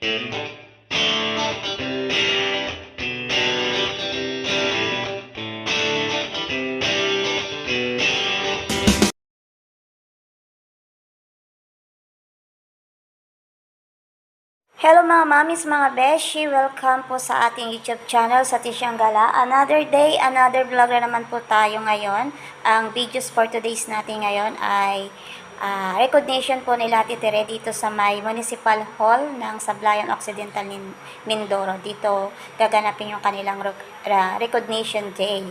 Hello mga mamis, mga beshi! Welcome po sa ating YouTube channel sa Tisyang Gala. Another day, another vlog na naman po tayo ngayon. Ang videos for today's natin ngayon ay recognition po nila Titere dito sa may Municipal Hall ng Sablayan Occidental Mindoro. Dito gaganapin yung kanilang recognition day.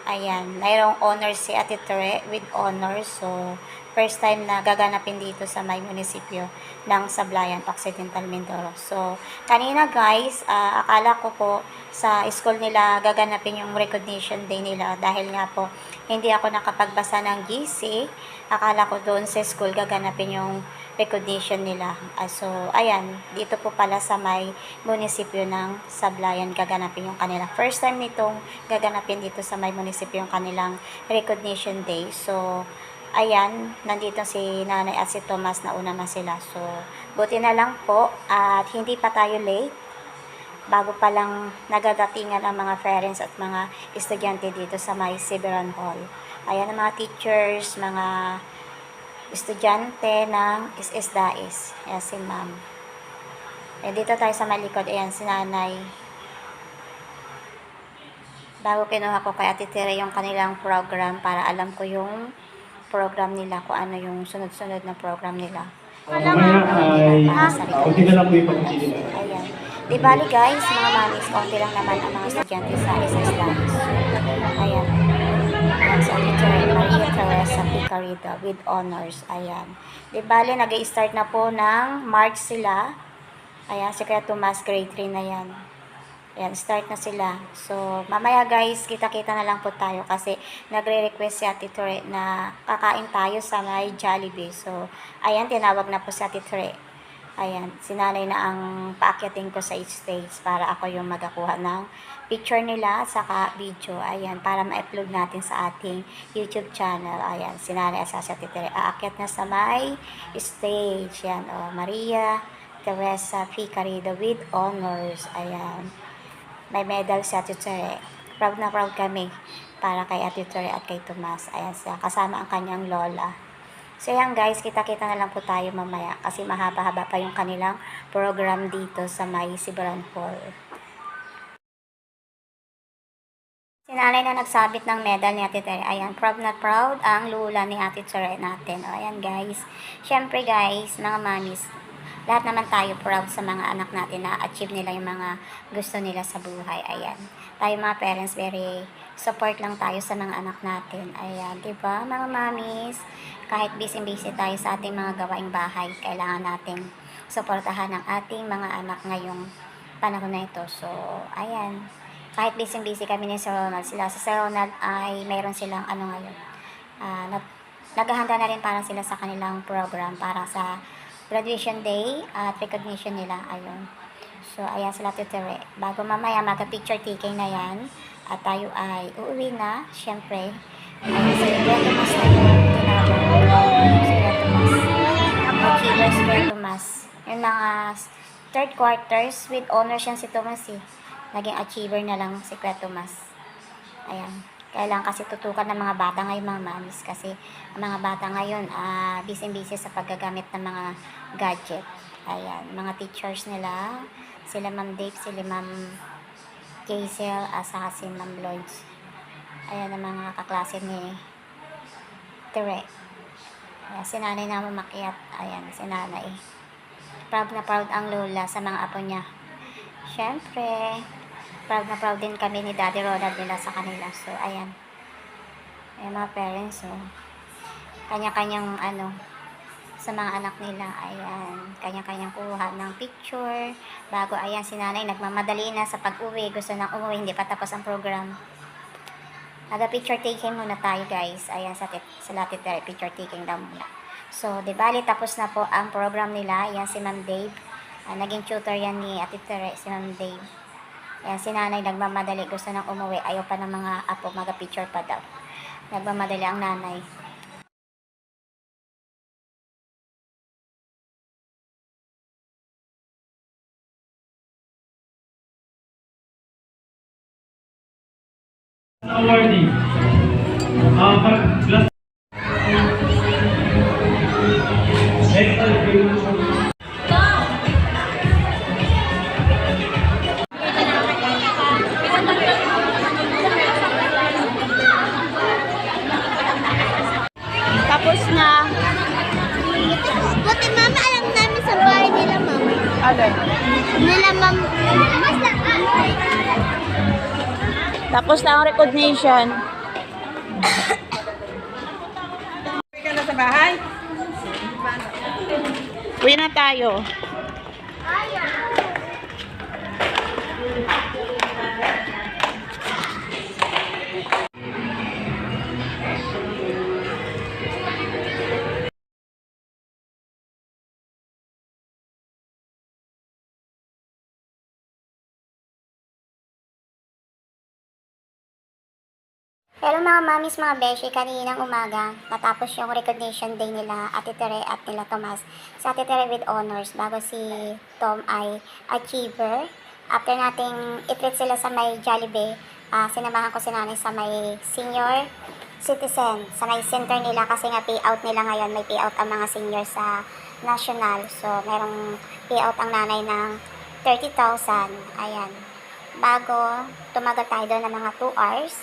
Ayan, mayroong honors si Ate Tere with honors. So, first time na gaganapin dito sa may munisipyo ng Sablayan Occidental Mindoro. So, kanina guys, akala ko po sa school nila gaganapin yung recognition day nila dahil nga po hindi ako nakapagbasa ng GC. Akala ko doon sa school gaganapin yung recognition nila. So, ayan, dito po pala sa may munisipyo ng Sablayan gaganapin yung kanila. First time nitong gaganapin dito sa may munisipyo yung kanilang recognition day. So, ayan, nandito si Nanay at si Thomas na una na sila. So, buti na lang po at hindi pa tayo late. Bago pa lang nagadatingan ang mga parents at mga estudyante dito sa may Siberan Hall. Ayan ang mga teachers, mga estudyante ng SSDAIS. Ayan si ma'am. Dito tayo sa malikod. Ayan si Nanay. Bago kinuha ko kay Ate Tere yung kanilang program para alam ko yung program nila, kung ano yung sunod-sunod na program nila. Mamaya ay konti na lang po yung pagkikita. Ayan. Di bali guys, mga mamis, konti lang naman ang mga estudyante sa SSDAIS. Ayan. Ayan si Ate Tere, Maria Teresa Picarito with honors. Ayan. Di bali, nag-i-start na po ng March sila. Ayan, si Kuya Tomas, grade 3 na yan. Ayan, start na sila. So, mamaya guys, kita-kita na lang po tayo kasi nagre-request si Ate Tere na kakain tayo sa may Jollibee. So, ayan, tinawag na po si Ate Tere. Ayan, sinanay na ang paakyatin ko sa stage para ako yung magakuha ng picture nila at saka video. Ayan, para ma-upload natin sa ating YouTube channel. Ayan, sinanay at sa Ate Tere. Aakyat na sa may stage. Ayan, Maria Teresa Picarito with honors. Ayan. May medal si Ate Tere. Proud na proud kami para kay Ate Tere at kay Tomas. Ayan siya, kasama ang kanyang lola. So yan guys, kita-kita na lang po tayo mamaya kasi mahaba-haba pa yung kanilang program dito sa may Siberan Hall. Si Nanay na nagsabit ng medal ni Ate Tere. Ayan, proud na proud ang lula ni Ate Tere natin. O, ayan guys. Syempre guys, mga mamis, lahat naman tayo proud sa mga anak natin na achieve nila yung mga gusto nila sa buhay. Ayan. Tayo mga parents, very support lang tayo sa mga anak natin. Ayan, diba mga mamis? Kahit busy-busy tayo sa ating mga gawaing bahay, kailangan nating suportahan ang ating mga anak ngayong panahon na ito. So, ayan. Kahit busy-busy kami ni Sir Ronald, sila sa Sir Ronald ay mayroon silang ano ngayon. Naghahanda na rin para sila sa kanilang program para sa graduation day at recognition nila. Ayun. So, ayan sila Tere. Bago mamaya mag-picture taking na yan at tayo ay uuwi na, syempre. Ayan, si Kuya Tomas na yung tinawag. Si Kuya Tomas. Achievers Kuya Tomas. Yung mga third quarters with honors yan si Tomas eh. Naging achiever na lang si Kuya Tomas. Ayan. Kailangan kasi tutukan ng mga bata ngayon mga mamis kasi ang mga bata ngayon busy-busy sa paggagamit ng mga gadget. Ayan, mga teachers nila, sila Ma'am Dave, sila Ma'am Kaisel, saka si Ma'am Lloyds. Ayan ang mga kaklase ni Tere. Ayan, si nanay na umakyat. Ayan, si nanay. Proud na proud ang lola sa mga apo niya. Siyempre, proud na proud din kami ni Daddy Ronald nila sa kanila. So, ayan. Ayan mga parents, kanya-kanyang sa mga anak nila. Ayan. Kanya-kanyang kuha ng picture. Bago, ayan, si nanay nagmamadali na sa pag-uwi. Gusto nang umuwi, hindi pa tapos ang program. Picture taking muna tayo guys. Ayan, sa Ate Tere, picture taking daw muna. So, di bali, tapos na po ang program nila. Ayan, si Ma'am Dave. Naging tutor yan ni Ate Tere, si Ma'am Dave. Ayan, si nanay nagmamadali, gusto nang umuwi. Ayaw pa ng mga apo, mag-picture pa daw. Nagmamadali ang nanay. Awardee. Glass. Tapos na. Buti mama, alam namin sa bahay nila mama. Alin? Nila mama. Basta Tapos na ang recognition. Uwi ka na sa bahay? Uwi na tayo. Hello mga mamis, mga beshi, kaninang umaga, natapos yung recognition day nila Ate Tere at nila Tomas. Sa Ate Tere with honors, bago si Tom ay achiever. After nating itreat sila sa may Jollibee, sinamahan ko si nanay sa may senior citizen, sa may center nila kasi nga payout nila ngayon, may payout ang mga senior sa national. So, merong payout ang nanay ng 30,000. Ayan. Bago, tumagal tayo doon ng mga 2 hours.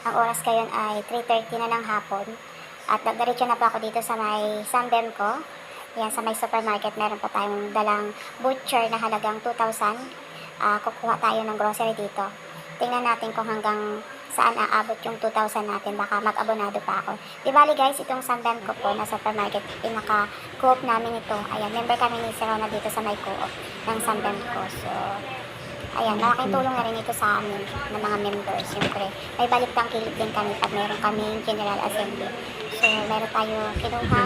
Ang oras ngayon ay 3:30 na ng hapon. At nagdiretso na po ako dito sa may Sunbeam ko. Yan, sa may supermarket, meron pa tayong dalang butcher na halagang 2,000. Kukuha tayo ng grocery dito. Tingnan natin kung hanggang saan aabot yung 2,000 natin. Baka mag-abonado pa ako. Di bali guys, itong Sunbeam ko po na supermarket, pinaka-co-op namin ito. Ayan, member kami ni Sir Ronald dito sa may co-op ng Sunbeam ko. So, ayan, malaking tulong na rin ito sa amin ng mga members. Siyempre, may baliktang kilid din kami pag meron kami General Assembly. So, meron tayo kinuha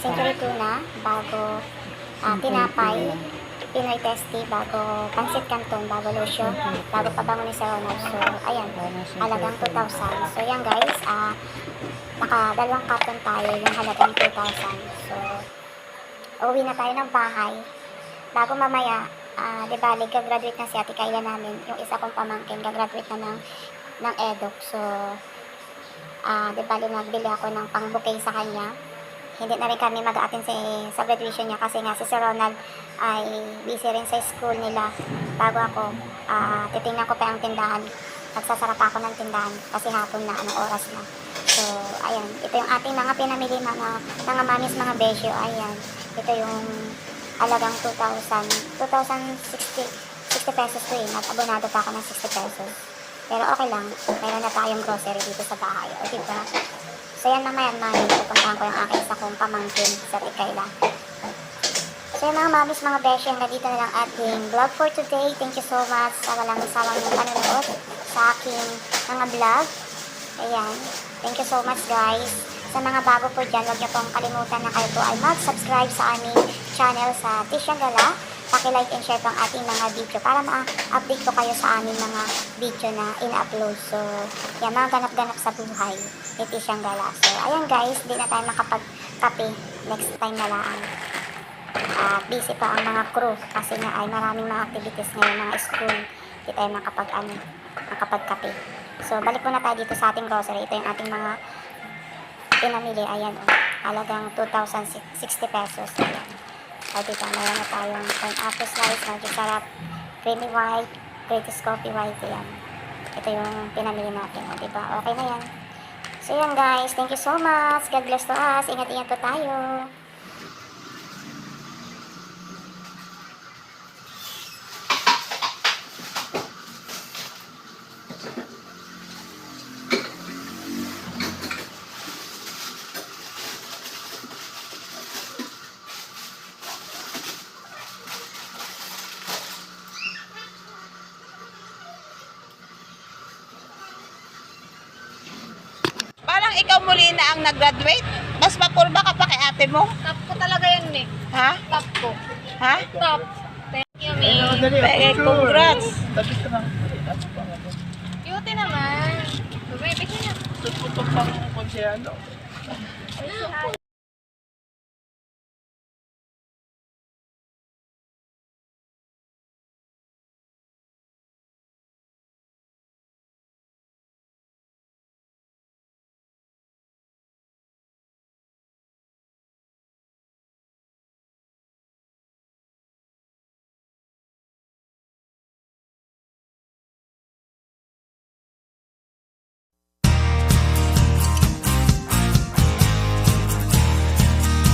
Century Tuna, bago tinapay, Pinoy Testy, bago Pansit Canton, bago Lucio, bago pabango ni Sir Ronald. So, ayan, halagang 2,000. So, yan guys, naka-2 carton tayo yung halagang 2,000. So, uwi na tayo ng bahay. Bago mamaya, di ba, gagraduate na si Ate Kayla namin, yung isa kong pamangkin, gagraduate na ng EDOC. So, di ba, nagbili ako ng pang-bouquet sa kanya. Hindi na rin kami mag-attend sa graduation niya kasi nga si Sir Ronald ay busy rin sa school nila. Bago ako, titingnan ko pa ang tindahan. Nagsasara pa ako ng tindahan kasi hapon na, anong oras na. So, ayan, ito yung ating mga pinamili, mga mamis, mga besyo. Ayan, ito yung halagang 2,060 pesos to eh. Nag-abonado pa ako ng 60 pesos. Pero okay lang, meron na tayong grocery dito sa bahay. O diba? So yan, mamaya mami, pupuntahan ko yung aking isa kong pamangkin sa Tikayla. So yan mga mamis, mga beshi, hanggang dito na lang ating vlog for today. Thank you so much sa walang sawang panonood sa aking mga vlog. Ayan, thank you so much guys. Sa mga bago po dyan, huwag niyo pong kalimutan na kayo po ay mag-subscribe sa aming channel sa Tisyang Gala. Paki-like and share po ang ating mga video para ma-update po kayo sa aming mga video na in-upload. So, yan, mga ganap-ganap sa buhay ni Tisyang Gala. So, ayan guys, di na tayo makapag-kape. Next time na lang. Busy pa ang mga crew kasi nga ay maraming mga activities ngayon, mga school. Di tayo makapag-kape. So, balik muna tayo dito sa ating grocery. Ito yung ating mga pinamili. Ayan, halagang 2,060 pesos. Ayan. O, diba, mayroon na tayong pineapple slice, magic sarap, creamy white, greatest coffee white. Ayan. Ito yung pinamili natin. O, diba, okay na yan. So, yan guys. Thank you so much. God bless to us. Ingat-ingat po tayo. Parang ikaw muli na ang nag-graduate. Mas mapurba ka pa kay ate mo. top ko talaga yan eh. Ha? Top ko. Ha? Top. Thank you, me. Congrats. Cute naman. Baby, bigyan niya. Tututok pang konsehalo.